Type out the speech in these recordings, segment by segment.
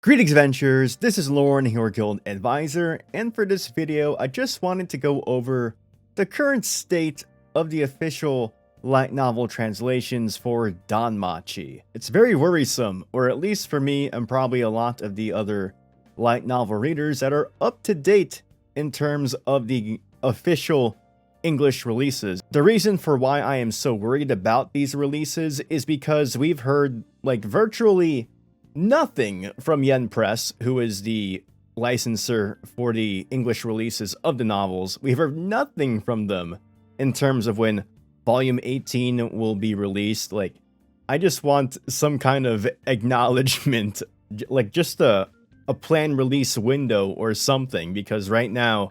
Greetings adventurers, this is Lauren, your guild advisor, and for this video I just wanted to go over the current state of the official light novel translations for DanMachi. It's very worrisome, or at least for me and probably a lot of the other light novel readers that are up to date in terms of the official English releases. The reason for why I am so worried about these releases is because we've heard virtually nothing from Yen Press, who is the licensor for the English releases of the novels. We've heard nothing from them in terms of when Volume 18 will be released. I just want some kind of acknowledgement, just a planned release window or something, because right now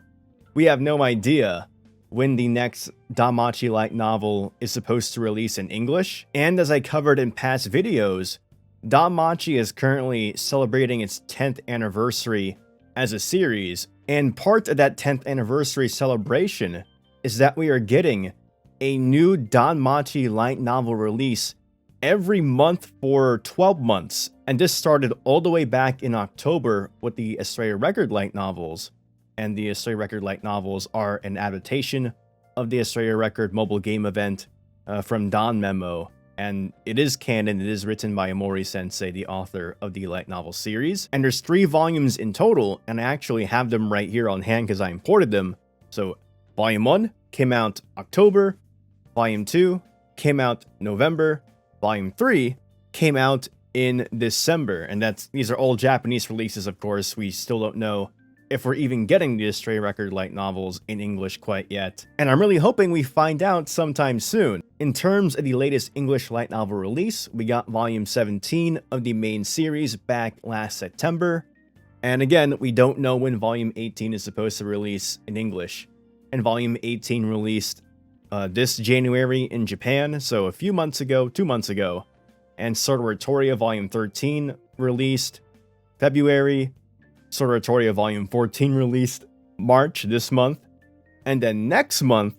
we have no idea when the next DanMachi light novel is supposed to release in English. And as I covered in past videos, DanMachi is currently celebrating its 10th anniversary as a series, and part of that 10th anniversary celebration is that we are getting a new DanMachi light novel release every month for 12 months, and this started all the way back in October with the Astrea record light novels, and the Astrea record light novels are an adaptation of the Astrea record mobile game event from DanMemo. And it is canon, it is written by Mori Sensei, the author of the light novel series. And there's 3 volumes in total, and I actually have them right here on hand because I imported them. So Volume 1 came out October, Volume 2 came out November, Volume 3 came out in December. And these are all Japanese releases, of course. We still don't know if we're even getting the Astrea record light novels in English quite yet. And I'm really hoping we find out sometime soon. In terms of the latest English light novel release, we got Volume 17 of the main series back last September. And again, we don't know when Volume 18 is supposed to release in English. And Volume 18 released this January in Japan, so a few months ago, 2 months ago. And Oratoria Volume 13 released February. Oratoria Volume 14 released March this month. And then next month,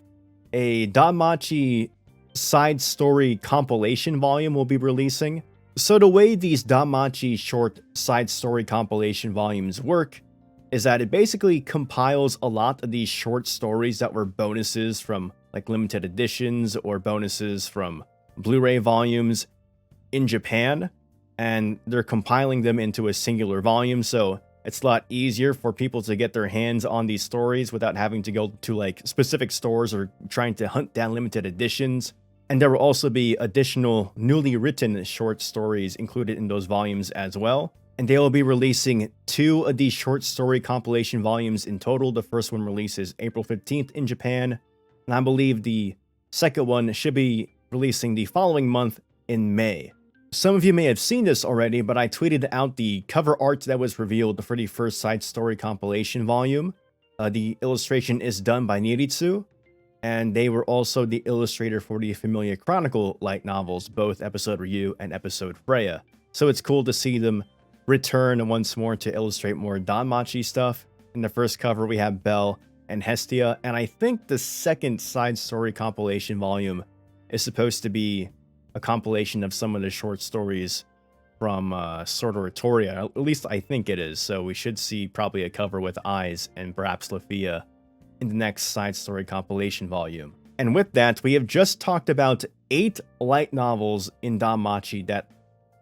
a DanMachi side story compilation volume will be releasing. So the way these DanMachi short side story compilation volumes work is that it basically compiles a lot of these short stories that were bonuses from limited editions or bonuses from Blu-ray volumes in Japan, and they're compiling them into a singular volume. So it's a lot easier for people to get their hands on these stories without having to go to specific stores or trying to hunt down limited editions. And there will also be additional newly written short stories included in those volumes as well. And they will be releasing 2 of these short story compilation volumes in total. The first one releases April 15th in Japan, and I believe the second one should be releasing the following month in May. Some of you may have seen this already, but I tweeted out the cover art that was revealed for the first side story compilation volume. The illustration is done by Niritsu, and they were also the illustrator for the Familia Chronicle light novels, both Episode Ryu and Episode Freya. So it's cool to see them return once more to illustrate more DanMachi stuff. In the first cover, we have Belle and Hestia, and I think the second side story compilation volume is supposed to be a compilation of some of the short stories from Oratoria. At least I think it is. So we should see probably a cover with Eyes and perhaps Lafia in the next side story compilation volume. And with that, we have just talked about 8 light novels in DanMachi that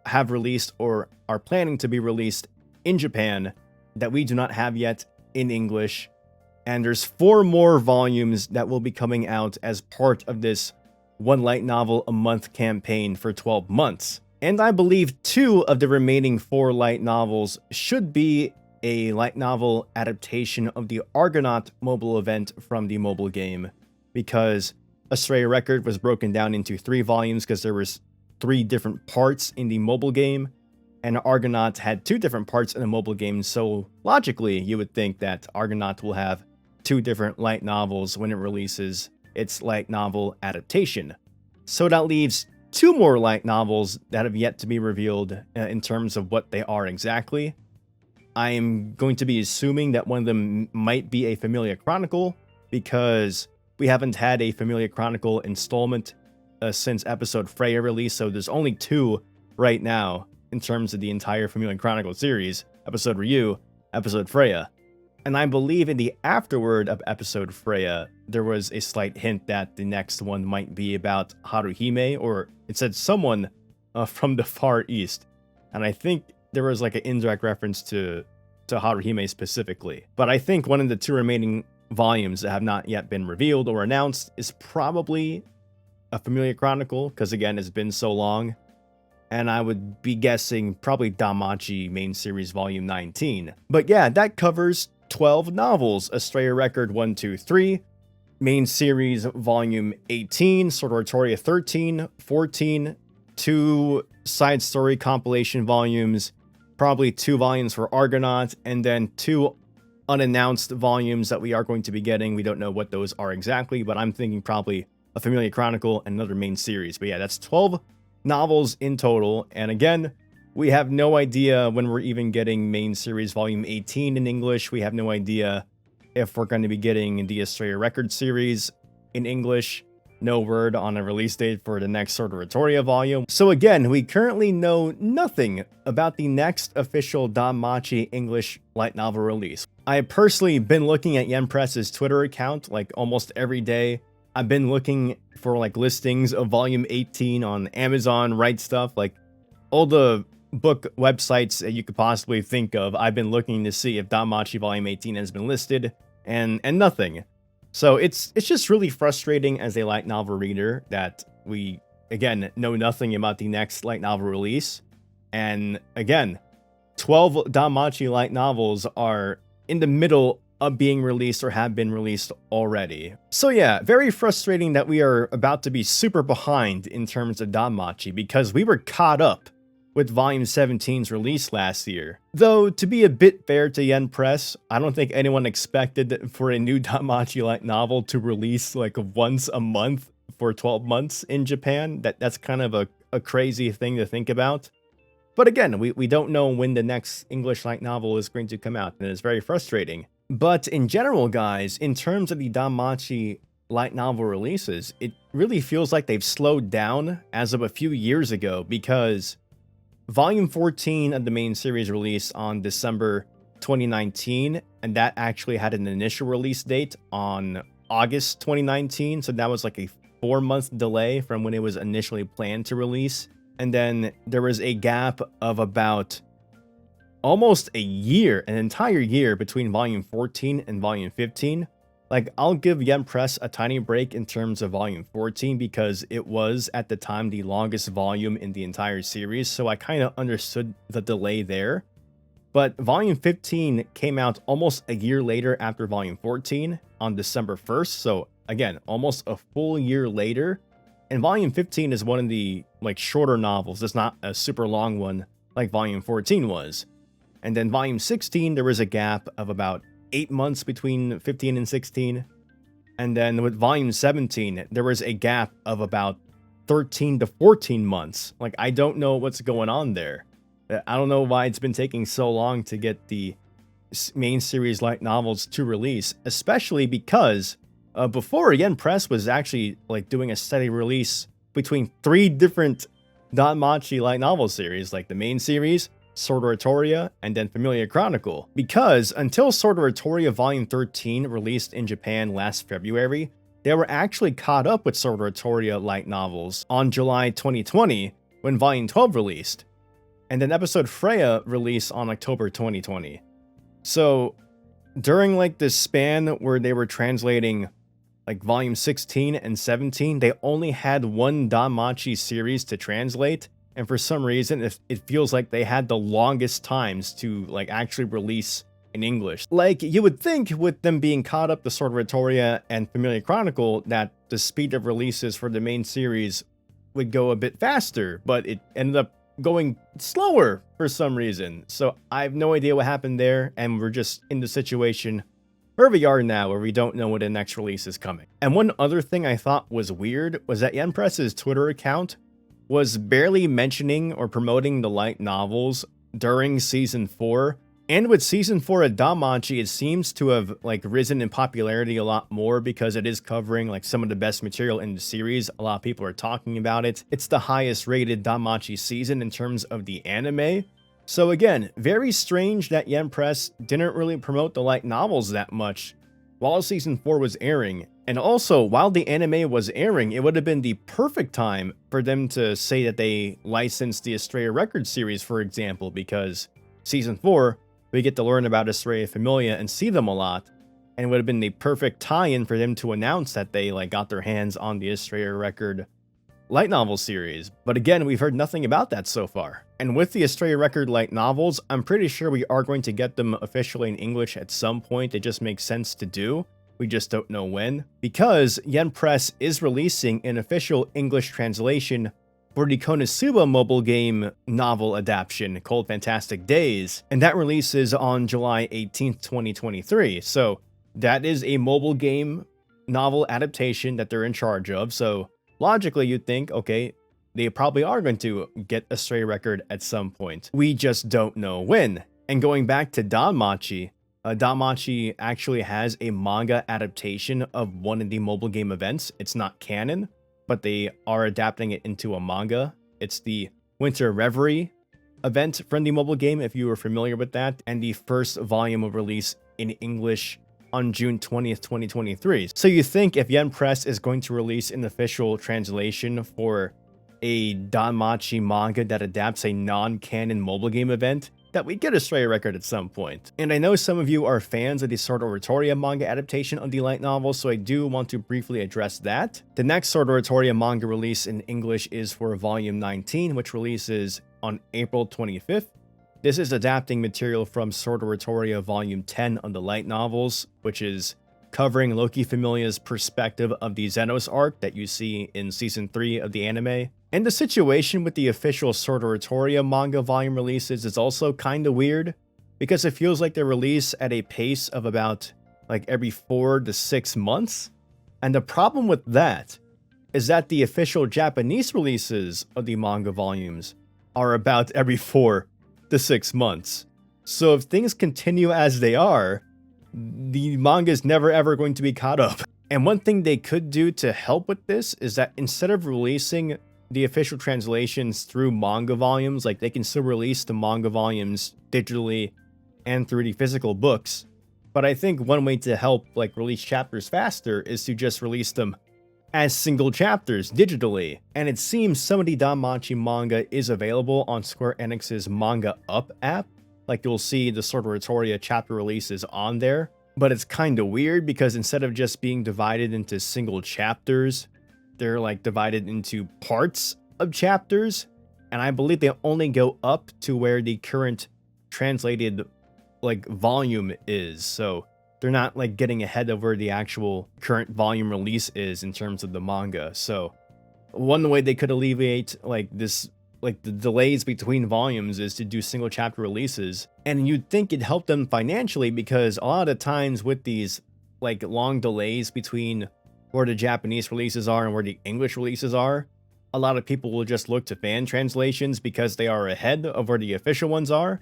have released or are planning to be released in Japan that we do not have yet in English. And there's 4 more volumes that will be coming out as part of this 1 light novel a month campaign for 12 months. And I believe 2 of the remaining 4 light novels should be a light novel adaptation of the Argonaut mobile event from the mobile game, because Astrea Record was broken down into 3 volumes because there was 3 different parts in the mobile game, and Argonaut had 2 different parts in the mobile game, so logically you would think that Argonaut will have 2 different light novels when it releases its light novel adaptation. So that leaves 2 more light novels that have yet to be revealed in terms of what they are exactly. I am going to be assuming that one of them might be a Familia Chronicle, because we haven't had a Familia Chronicle installment since Episode Freya release, so there's only 2 right now in terms of the entire Familia Chronicle series. episode Ryu, episode Freya. And I believe in the afterword of episode Freya, there was a slight hint that the next one might be about Haruhime, or it said someone from the Far East. And I think there was like an indirect reference to Haruhime specifically. But I think one of the two remaining volumes that have not yet been revealed or announced is probably a Familiar Chronicle, because again, it's been so long. And I would be guessing probably DanMachi main series volume 19. But yeah, that covers 12 novels: Astrea Record 1, 2, 3, main series volume 18, Oratoria 13, 14, 2 side story compilation volumes, probably 2 volumes for Argonaut, and then 2 unannounced volumes that we are going to be getting. We don't know what those are exactly, but I'm thinking probably a Familiar Chronicle and another main series. But yeah, that's 12 novels in total. And again, we have no idea when we're even getting main series volume 18 in English. We have no idea if we're going to be getting the Astrea Record series in English. No word on a release date for the next Oratoria volume. So again, we currently know nothing about the next official DanMachi English light novel release. I have personally been looking at Yen Press's Twitter account like almost every day. I've been looking for like listings of volume 18 on Amazon, Right Stuff, like all the book websites that you could possibly think of. I've been looking to see if DanMachi volume 18 has been listed, and nothing. So it's just really frustrating as a light novel reader that we, again, know nothing about the next light novel release. And again, 12 DanMachi light novels are in the middle of being released or have been released already. So yeah, very frustrating that we are about to be super behind in terms of DanMachi, because we were caught up with Volume 17's release last year. Though, to be a bit fair to Yen Press, I don't think anyone expected for a new DanMachi light novel to release like once a month for 12 months in Japan. That's kind of a crazy thing to think about. But again, we don't know when the next English light novel is going to come out, and it's very frustrating. But in general, guys, in terms of the DanMachi light novel releases, it really feels like they've slowed down as of a few years ago, because Volume 14 of the main series released on December 2019, and that actually had an initial release date on August 2019, so that was like a 4-month delay from when it was initially planned to release. And then there was a gap of about almost a year, an entire year, between Volume 14 and Volume 15. Like, I'll give Yen Press a tiny break in terms of Volume 14 because it was, at the time, the longest volume in the entire series, so I kind of understood the delay there. But Volume 15 came out almost a year later after Volume 14, on December 1st, so again, almost a full year later. And Volume 15 is one of the, like, shorter novels. It's not a super long one like Volume 14 was. And then Volume 16, there was a gap of about 8 months between 15 and 16. And then with Volume 17, there was a gap of about 13 to 14 months. Like, I don't know what's going on there. I don't know why it's been taking so long to get the main series light novels to release, especially because before, Yen Press was actually like doing a steady release between 3 different DanMachi light novel series, like the main series, Oratoria, and then Memoria Chronicle. Because until Oratoria Volume 13 released in Japan last February, they were actually caught up with Oratoria light novels on July 2020 when Volume 12 released, and then episode Freya released on October 2020. So during like this span where they were translating like Volume 16 and 17, they only had 1 DanMachi series to translate. And for some reason, it feels like they had the longest times to like actually release in English. Like, you would think with them being caught up to Oratoria and Memoria Chronicle that the speed of releases for the main series would go a bit faster, but it ended up going slower for some reason. So I have no idea what happened there, and we're just in the situation where we are now, where we don't know when the next release is coming. And one other thing I thought was weird was that Yen Press's Twitter account was barely mentioning or promoting the light novels during Season 4. And with Season 4 of DanMachi, it seems to have like risen in popularity a lot more because it is covering like some of the best material in the series. A lot of people are talking about it. It's the highest rated DanMachi season in terms of the anime. So again, very strange that Yen Press didn't really promote the light novels that much while Season 4 was airing. And also, while the anime was airing, it would have been the perfect time for them to say that they licensed the Astrea record series, for example, because Season 4, we get to learn about Astrea Familia and see them a lot, and it would have been the perfect tie-in for them to announce that they got their hands on the Astrea record light novel series. But again, we've heard nothing about that so far. And with the Astrea record light novels, I'm pretty sure we are going to get them officially in English at some point. It just makes sense to do. We just don't know when. Because Yen Press is releasing an official English translation for the Konosuba mobile game novel adaptation called Fantastic Days, and that releases on July 18th, 2023. So that is a mobile game novel adaptation that they're in charge of. So logically, you'd think, okay, they probably are going to get a Astrea record at some point. We just don't know when. And going back to DanMachi, DanMachi actually has a manga adaptation of one of the mobile game events. It's not canon, but they are adapting it into a manga. It's the Winter Reverie event from the mobile game, if you were familiar with that, and the first volume will release in English on June 20th, 2023. So you think if Yen Press is going to release an official translation for a DanMachi manga that adapts a non-canon mobile game event, that we get a Astrea record at some point. And I know some of you are fans of the Sword Oratoria manga adaptation of the light novel, so I do want to briefly address that. The next Sword Oratoria manga release in English is for Volume 19, which releases on April 25th. This is adapting material from Sword Oratoria Volume 10 of the light novels, which is covering Loki Familia's perspective of the Xenos arc that you see in Season 3 of the anime. And the situation with the official Sword Oratoria manga volume releases is also kinda weird, because it feels like they release at a pace of about every 4 to 6 months. And the problem with that is that the official Japanese releases of the manga volumes are about every 4 to 6 months. So if things continue as they are, the manga is never ever going to be caught up. And one thing they could do to help with this is that instead of releasing the official translations through manga volumes, they can still release the manga volumes digitally and through the physical books. But I think one way to help release chapters faster is to just release them as single chapters digitally. And it seems some of the DanMachi manga is available on Square Enix's Manga Up app. You'll see the Sword Oratoria chapter releases on there. But it's kind of weird because instead of just being divided into single chapters, they're divided into parts of chapters. And I believe they only go up to where the current translated volume is. So they're not getting ahead of where the actual current volume release is in terms of the manga. So one way they could alleviate this the delays between volumes is to do single chapter releases. And you'd think it'd help them financially, because a lot of times with these long delays between where the Japanese releases are and where the English releases are, a lot of people will just look to fan translations because they are ahead of where the official ones are.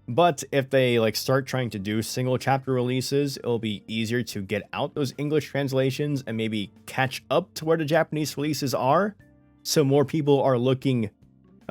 But if they start trying to do single chapter releases, it'll be easier to get out those English translations and maybe catch up to where the Japanese releases are. So more people are looking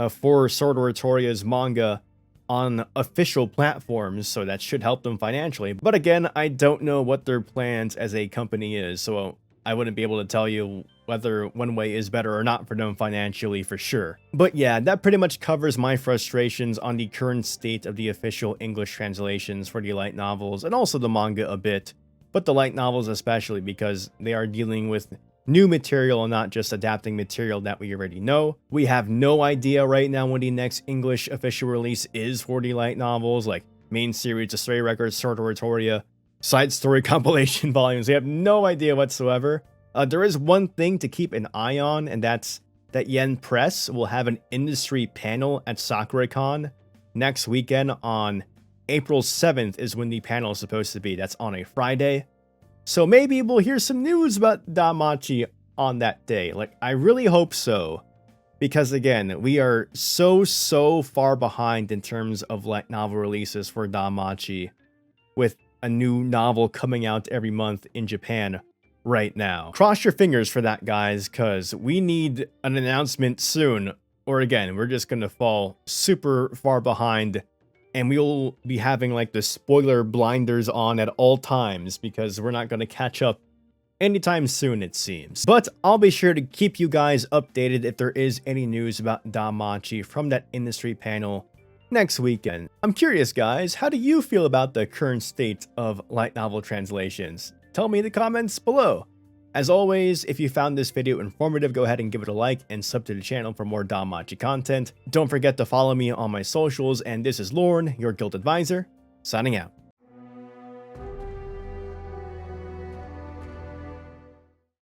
for Sword Oratoria's manga on official platforms, so that should help them financially. But again, I don't know what their plans as a company is, so I wouldn't be able to tell you whether one way is better or not for them financially for sure. But yeah, that pretty much covers my frustrations on the current state of the official English translations for the light novels, and also the manga a bit, but the light novels especially because they are dealing with new material and not just adapting material that we already know. We have no idea right now when the next English official release is for the light novels, main series, Astrea Records, Sword Oratoria, side story compilation volumes. We have no idea whatsoever. There is one thing to keep an eye on, and that's that Yen Press will have an industry panel at Sakura-Con next weekend on April 7th is when the panel is supposed to be. That's on a Friday. So maybe we'll hear some news about DanMachi on that day. I really hope so. Because again, we are so far behind in terms of light novel releases for DanMachi, with a new novel coming out every month in Japan right now. Cross your fingers for that, guys, because we need an announcement soon, or again, we're just going to fall super far behind and we'll be having like the spoiler blinders on at all times because we're not going to catch up anytime soon, it seems. But I'll be sure to keep you guys updated if there is any news about DanMachi from that industry panel next weekend. I'm curious, guys, how do you feel about the current state of light novel translations? Tell me in the comments below. As always, if you found this video informative, go ahead and give it a like and sub to the channel for more DanMachi content. Don't forget to follow me on my socials, and this is Lorne, your guild advisor, signing out.